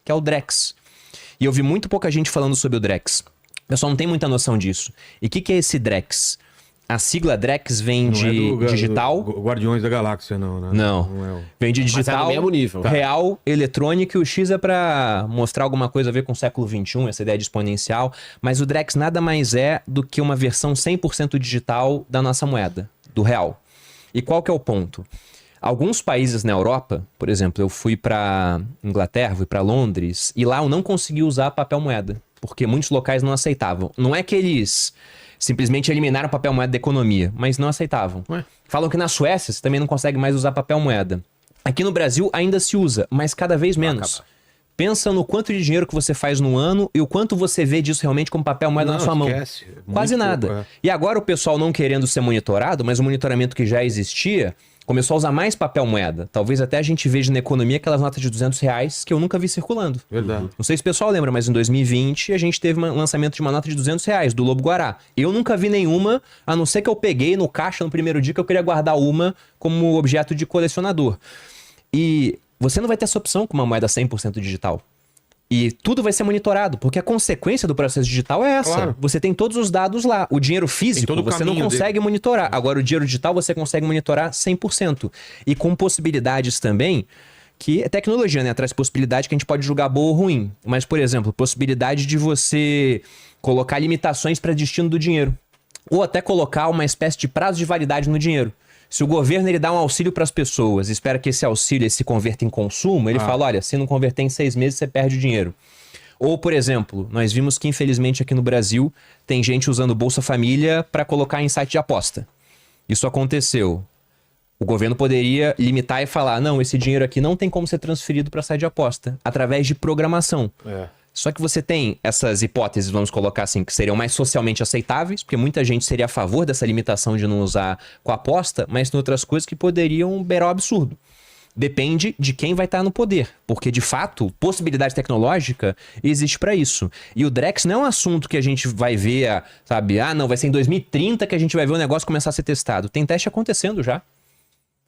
que é o Drex. E eu vi muito pouca gente falando sobre o Drex. O pessoal não tem muita noção disso. E o que é esse Drex? A sigla Drex vem Não de é do digital. Guardiões da Galáxia, não, né? Não. É o... Vem de Mas é digital, do mesmo nível. real, eletrônico, e o X é pra mostrar alguma coisa a ver com o século XXI, essa ideia de exponencial. Mas o Drex nada mais é do que uma versão 100% digital da nossa moeda, do real. E qual que é o ponto? Alguns países na Europa, por exemplo, eu fui pra Inglaterra, fui pra Londres, e lá eu não consegui usar papel moeda, porque muitos locais não aceitavam. Não é que eles simplesmente eliminaram o papel moeda da economia, mas não aceitavam. Ué? Falam que na Suécia você também não consegue mais usar papel moeda. Aqui no Brasil ainda se usa, mas cada vez menos. Pensa no quanto de dinheiro que você faz no ano e o quanto você vê disso realmente como papel moeda na sua mão. Esquece. Quase Muito nada. pouco, é. E agora o pessoal não querendo ser monitorado, mas o monitoramento que já existia, começou a usar mais papel moeda. Talvez até a gente veja na economia aquelas notas de R$200 que eu nunca vi circulando. Verdade. Não sei se o pessoal lembra, mas em 2020 a gente teve um lançamento de uma nota de R$200 do Lobo Guará. Eu nunca vi nenhuma, a não ser que eu peguei no caixa no primeiro dia que eu queria guardar uma como objeto de colecionador. E você não vai ter essa opção com uma moeda 100% digital. E tudo vai ser monitorado, porque a consequência do processo digital é essa. Claro. Você tem todos os dados lá. O dinheiro físico todo o você não caminho consegue monitorar. Agora, o dinheiro digital você consegue monitorar 100%. E com possibilidades também, que é tecnologia, né? Traz possibilidade que a gente pode julgar boa ou ruim. Mas, por exemplo, possibilidade de você colocar limitações para destino do dinheiro. Ou até colocar uma espécie de prazo de validade no dinheiro. Se o governo ele dá um auxílio para as pessoas, espera que esse auxílio se converta em consumo, ele fala, olha, se não converter em 6 meses, você perde o dinheiro. Ou, por exemplo, nós vimos que infelizmente aqui no Brasil tem gente usando Bolsa Família para colocar em site de aposta. Isso aconteceu. O governo poderia limitar e falar, não, esse dinheiro aqui não tem como ser transferido para site de aposta, através de programação. Só que você tem essas hipóteses, vamos colocar assim, que seriam mais socialmente aceitáveis, porque muita gente seria a favor dessa limitação de não usar com aposta, mas tem outras coisas que poderiam beirar o absurdo. Depende de quem vai estar no poder, porque de fato, possibilidade tecnológica existe para isso. E o Drex não é um assunto que a gente vai ver, sabe, não, vai ser em 2030 que a gente vai ver o negócio começar a ser testado. Tem teste acontecendo já.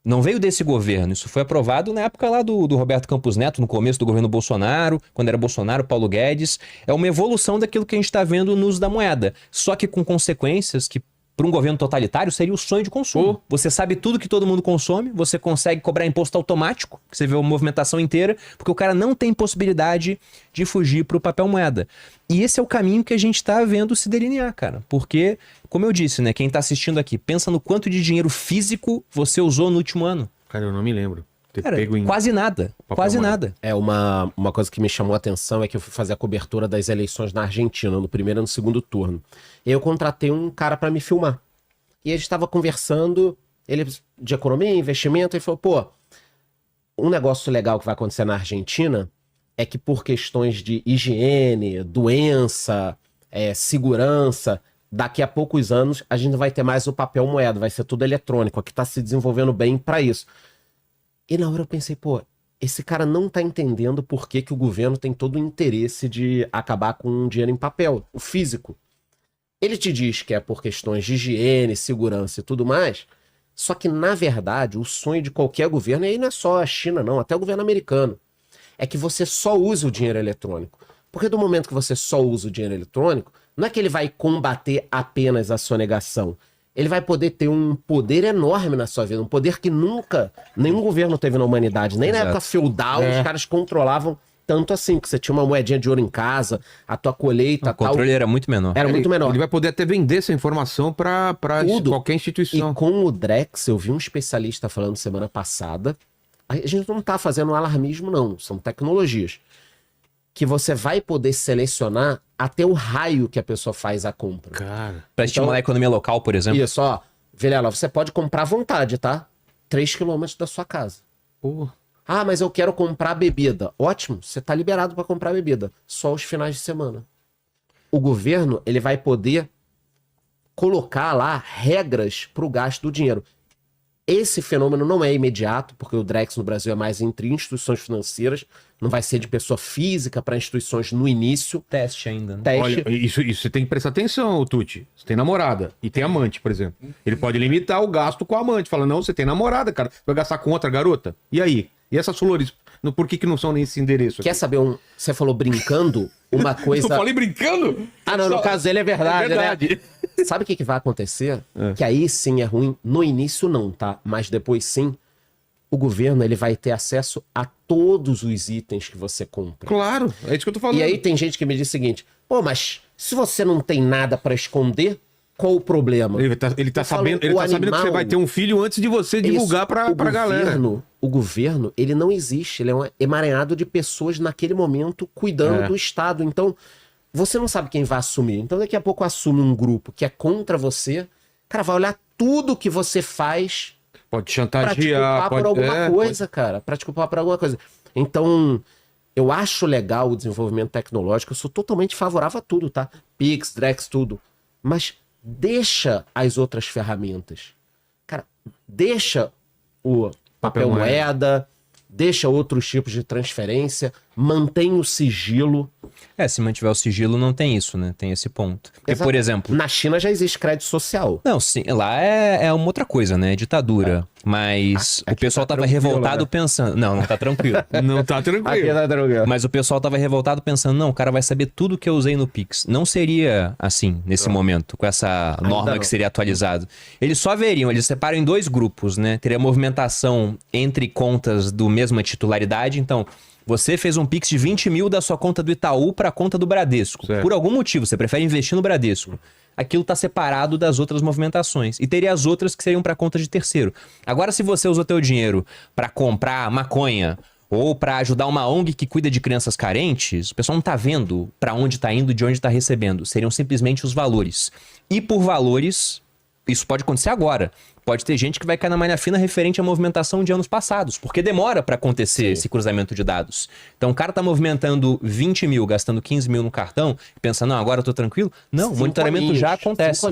Não veio desse governo, isso foi aprovado na época lá do Roberto Campos Neto, no começo do governo Bolsonaro, quando era Bolsonaro, Paulo Guedes. É uma evolução daquilo que a gente está vendo no uso da moeda, só que com consequências que, para um governo totalitário, seria o sonho de consumo. Você sabe tudo que todo mundo consome, você consegue cobrar imposto automático, que você vê a movimentação inteira, porque o cara não tem possibilidade de fugir para o papel moeda. E esse é o caminho que a gente está vendo se delinear, cara. Porque, como eu disse, né, quem está assistindo aqui, pensa no quanto de dinheiro físico você usou no último ano. Cara, eu não me lembro. Ter Cara, pego em quase nada. papel Quase moeda. nada. É uma coisa que me chamou a atenção é que eu fui fazer a cobertura das eleições na Argentina, no primeiro e no segundo turno. E eu contratei um cara para me filmar. E a gente estava conversando, ele de economia, investimento, e falou, pô, um negócio legal que vai acontecer na Argentina é que por questões de higiene, doença, segurança, daqui a poucos anos a gente vai ter mais o papel moeda, vai ser tudo eletrônico, aqui está se desenvolvendo bem para isso. E na hora eu pensei, pô, esse cara não tá entendendo por que o governo tem todo o interesse de acabar com o dinheiro em papel, o físico. Ele te diz que é por questões de higiene, segurança e tudo mais, só que na verdade o sonho de qualquer governo, e aí não é só a China não, até o governo americano, é que você só use o dinheiro eletrônico. Porque do momento que você só usa o dinheiro eletrônico, não é que ele vai combater apenas a sonegação. Ele vai poder ter um poder enorme na sua vida, um poder que nunca nenhum governo teve na humanidade. Nem na época feudal os caras controlavam tanto assim, que você tinha uma moedinha de ouro em casa, a tua colheita, O controle era muito menor. era muito menor. Ele vai poder até vender essa informação para Tudo. qualquer instituição. E com o Drex, eu vi um especialista falando semana passada, a gente não tá fazendo alarmismo não, são tecnologias, que você vai poder selecionar até o raio que a pessoa faz a compra. Cara. Para estimular a economia local, por exemplo. Isso, ó, Vilela, você pode comprar à vontade, tá? 3 quilômetros da sua casa. Pô. Ah, mas eu quero comprar bebida. Ótimo, você tá liberado para comprar bebida. Só os finais de semana. O governo, ele vai poder colocar lá regras para o gasto do dinheiro. Esse fenômeno não é imediato, porque o Drex no Brasil é mais entre instituições financeiras, não vai ser de pessoa física para instituições no início. Teste ainda, né? Teste. Olha, isso você tem que prestar atenção, Tuti. Você tem namorada e tem amante, por exemplo. Ele pode limitar o gasto com a amante. Fala, não, você tem namorada, cara. Vai gastar com outra garota? E aí? E essas flores Por que não são nesse endereço? Quer saber Você falou brincando uma coisa... Eu falei brincando? Ah, não, no caso dele é verdade, verdade. né? Sabe o que vai acontecer? Que aí sim é ruim. No início não, tá? Mas depois sim. O governo ele vai ter acesso a todos os itens que você compra. Claro, é isso que eu tô falando. E aí tem gente que me diz o seguinte, pô, mas se você não tem nada pra esconder, qual o problema? Ele tá sabendo que você vai ter um filho antes de você divulgar pra galera. O governo, ele não existe, ele é um emaranhado de pessoas naquele momento cuidando do Estado. Então, você não sabe quem vai assumir. Então, daqui a pouco assume um grupo que é contra você, cara, vai olhar tudo que você faz... Pode Pra chantagear, te culpar por alguma coisa, cara. Pra te culpar por alguma coisa. Então, eu acho legal o desenvolvimento tecnológico. Eu sou totalmente favorável a tudo, tá? Pix, Drex, tudo. Mas deixa as outras ferramentas. Cara, deixa o papel moeda, deixa outros tipos de transferência, mantém o sigilo. Se mantiver o sigilo, não tem isso, né? Tem esse ponto. Porque, por exemplo... Na China já existe crédito social. Não, sim, lá é uma outra coisa, né? É ditadura. Mas o pessoal tava revoltado pensando... Não tá tranquilo. Não tá tranquilo. Aqui tá tranquilo. Mas o pessoal tava revoltado pensando, não, o cara vai saber tudo que eu usei no Pix. Não seria assim, nesse momento, com essa norma que seria atualizado. Eles só veriam, eles separam em 2 grupos, né? Teria movimentação entre contas do mesma titularidade, então... Você fez um Pix de 20 mil da sua conta do Itaú para a conta do Bradesco. Certo. Por algum motivo, você prefere investir no Bradesco. Aquilo está separado das outras movimentações. E teria as outras que seriam para conta de terceiro. Agora, se você usou teu dinheiro para comprar maconha ou para ajudar uma ONG que cuida de crianças carentes, o pessoal não está vendo para onde está indo, de onde está recebendo. Seriam simplesmente os valores. E por valores, isso pode acontecer agora. Pode ter gente que vai cair na malha fina referente à movimentação de anos passados, porque demora para acontecer esse cruzamento de dados. Então o cara tá movimentando 20 mil, gastando 15 mil no cartão, e pensando, não, agora eu tô tranquilo. Não, o monitoramento já acontece.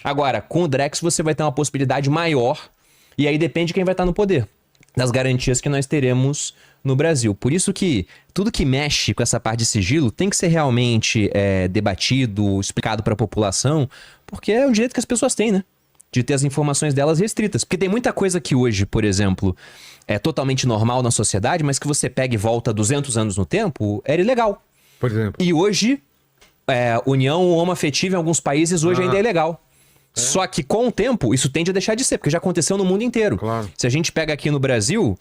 Agora, com o Drex você vai ter uma possibilidade maior, e aí depende de quem vai estar no poder, das garantias que nós teremos no Brasil. Por isso que tudo que mexe com essa parte de sigilo tem que ser realmente debatido, explicado para a população, porque é o direito que as pessoas têm, né? De ter as informações delas restritas. Porque tem muita coisa que hoje, por exemplo, é totalmente normal na sociedade, mas que você pega e volta 200 anos no tempo, era ilegal. Por exemplo. E hoje, união homoafetiva em alguns países hoje ainda é ilegal. Só que com o tempo, isso tende a deixar de ser, porque já aconteceu no mundo inteiro. Claro. Se a gente pega aqui no Brasil,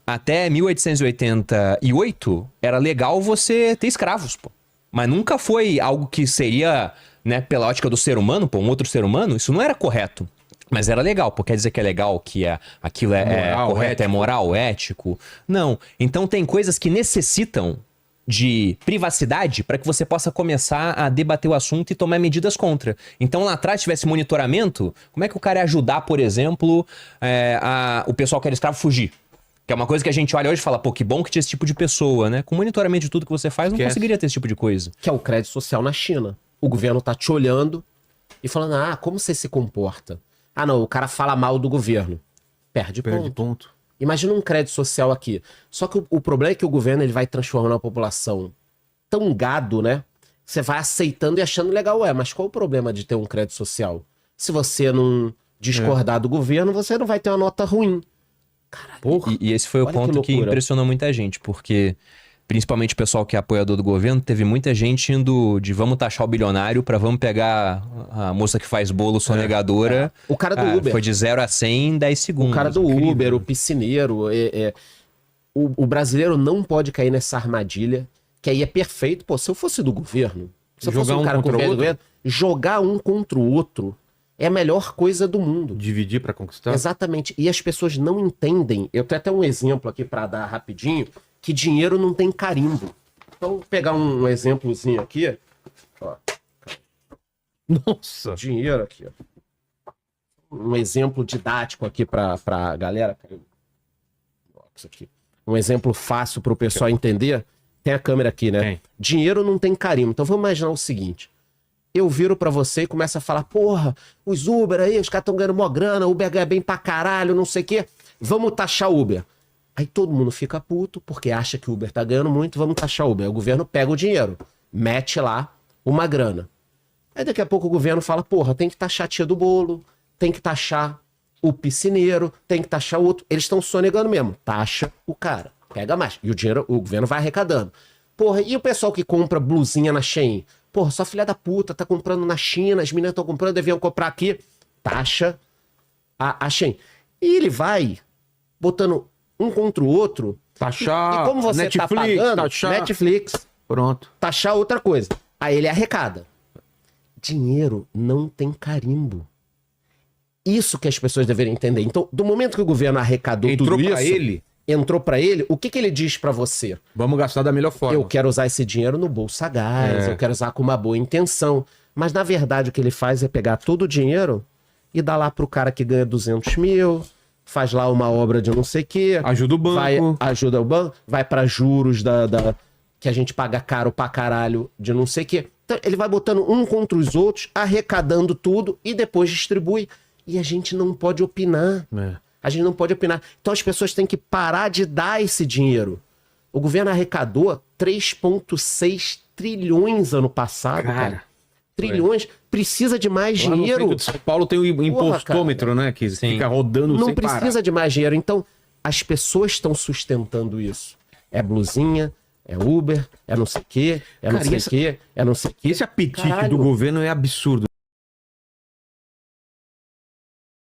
até 1888, era legal você ter escravos, pô. Mas nunca foi algo que seria, né, pela ótica do ser humano, pô, um outro ser humano, isso não era correto. Mas era legal, pô, quer dizer que é legal, que aquilo é correto, ético. É moral, ético? Não. Então tem coisas que necessitam de privacidade para que você possa começar a debater o assunto e tomar medidas contra. Então lá atrás tivesse monitoramento, como é que o cara ia ajudar, por exemplo, o pessoal que era escravo fugir? Que é uma coisa que a gente olha hoje e fala, pô, que bom que tinha esse tipo de pessoa, né? Com monitoramento de tudo que você faz, não conseguiria ter esse tipo de coisa. Que é o crédito social na China. O governo tá te olhando e falando, como você se comporta? Ah, não, o cara fala mal do governo. Perde ponto. Imagina um crédito social aqui. Só que o problema é que o governo ele vai transformando a população tão gado, né? Você vai aceitando e achando legal. Mas qual o problema de ter um crédito social? Se você não discordar do governo, você não vai ter uma nota ruim. Caralho. E esse foi o ponto que impressionou muita gente, porque principalmente o pessoal que é apoiador do governo, teve muita gente indo de vamos taxar o bilionário pra vamos pegar a moça que faz bolo sonegadora. O cara do Uber. Foi de 0 a 100 em 10 segundos. O cara do Uber, o piscineiro. O brasileiro não pode cair nessa armadilha, que aí é perfeito. Pô, se eu fosse do governo, se eu fosse um cara com o governo, jogar um contra o outro é a melhor coisa do mundo. Dividir pra conquistar? Exatamente. E as pessoas não entendem. Eu tenho até um exemplo aqui pra dar rapidinho, que dinheiro não tem carimbo. Então, vou pegar um exemplozinho aqui. Ó. Nossa! Dinheiro aqui, ó. Um exemplo didático aqui pra galera. Isso aqui. Um exemplo fácil pro pessoal entender. Tem a câmera aqui, né? Tem. Dinheiro não tem carimbo. Então, vamos imaginar o seguinte. Eu viro pra você e começo a falar, porra, os Uber aí, os caras estão ganhando mó grana, Uber ganha bem pra caralho, não sei o quê. Vamos taxar Uber. Aí todo mundo fica puto, porque acha que o Uber tá ganhando muito, vamos taxar o Uber. Aí o governo pega o dinheiro, mete lá uma grana. Aí daqui a pouco o governo fala, porra, tem que taxar a tia do bolo, tem que taxar o piscineiro, tem que taxar o outro. Eles estão sonegando mesmo, taxa o cara. Pega mais. E o governo vai arrecadando. Porra, e o pessoal que compra blusinha na Shein? Porra, só filha da puta, tá comprando na China, as meninas estão comprando, deviam comprar aqui. Taxa a Shein. E ele vai botando um contra o outro. Taxar E como você Netflix, tá pagando, taxar... Netflix, Pronto. taxar outra coisa. Aí ele arrecada. Dinheiro não tem carimbo. Isso que as pessoas deveriam entender. Então, do momento que o governo arrecadou Entrou tudo pra isso, ele. entrou pra ele, o que ele diz pra você? Vamos gastar da melhor forma. Eu quero usar esse dinheiro no Bolsa Gás, eu quero usar com uma boa intenção. Mas, na verdade, o que ele faz é pegar todo o dinheiro e dar lá pro cara que ganha 200 mil, faz lá uma obra de não sei o quê. Ajuda o banco. Ajuda o banco, vai pra juros que a gente paga caro pra caralho de não sei o quê. Então, ele vai botando um contra os outros, arrecadando tudo e depois distribui. E a gente não pode opinar. A gente não pode opinar. Então as pessoas têm que parar de dar esse dinheiro. O governo arrecadou 3,6 trilhões ano passado, cara. Trilhões. Precisa de mais Lá no dinheiro. centro de São Paulo tem o impostômetro, né? Que fica rodando Não sem parar. precisa de mais dinheiro. Então, as pessoas estão sustentando isso. É blusinha, é Uber, é não sei o quê, é não sei o quê, é não sei o quê. Esse apetite Caralho. do governo é absurdo.